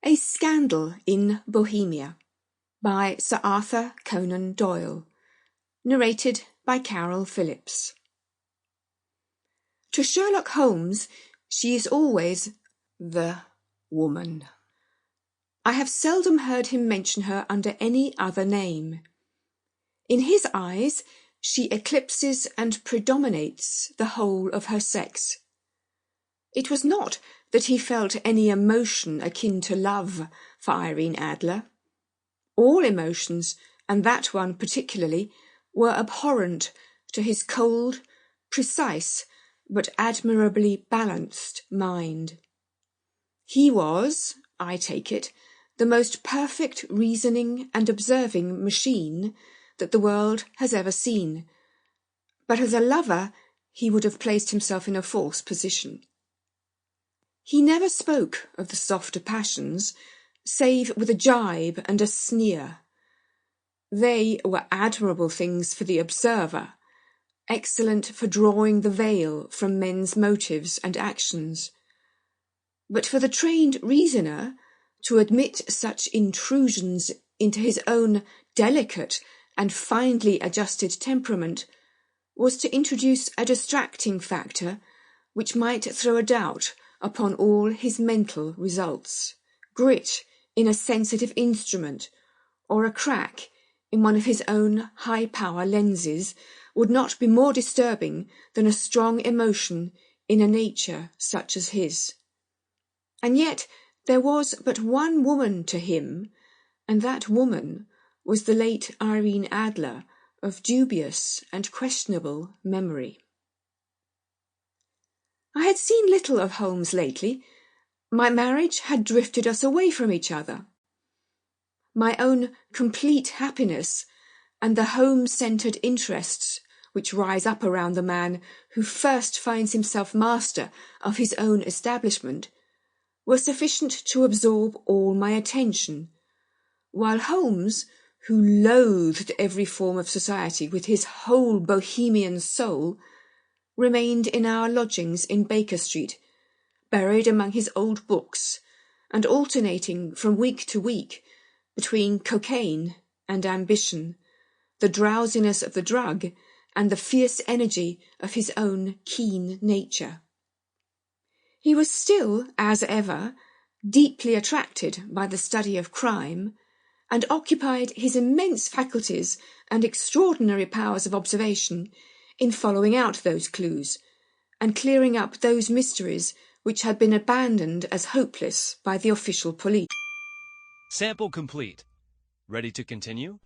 A Scandal in Bohemia by Sir Arthur Conan Doyle. Narrated by Phillips. To Sherlock Holmes, she is always the woman. I have seldom heard him mention her under any other name. In his eyes, she eclipses and predominates the whole of her sex. It was not that he felt any emotion akin to love for Irene Adler. All emotions, and that one particularly, were abhorrent to his cold, precise, but admirably balanced mind. He was, I take it, the most perfect reasoning and observing machine that the world has ever seen, but as a lover he would have placed himself in a false position. He never spoke of the softer passions, save with a gibe and a sneer. They were admirable things for the observer, excellent for drawing the veil from men's motives and actions. But for the trained reasoner, to admit such intrusions into his own delicate and finely adjusted temperament was to introduce a distracting factor which might throw a doubt upon all his mental results. Grit in a sensitive instrument, or a crack in one of his own high-power lenses, would not be more disturbing than a strong emotion in a nature such as his. And yet there was but one woman to him, and that woman was the late Irene Adler, of dubious and questionable memory. I had seen little of Holmes lately. My marriage had drifted us away from each other. My own complete happiness and the home-centred interests which rise up around the man who first finds himself master of his own establishment were sufficient to absorb all my attention, while Holmes, who loathed every form of society with his whole Bohemian soul, remained in our lodgings in Baker Street, buried among his old books, and alternating from week to week between cocaine and ambition, the drowsiness of the drug and the fierce energy of his own keen nature. He was still, as ever, deeply attracted by the study of crime, and occupied his immense faculties and extraordinary powers of observation in following out those clues, and clearing up those mysteries which had been abandoned as hopeless by the official police. Sample complete. Ready to continue?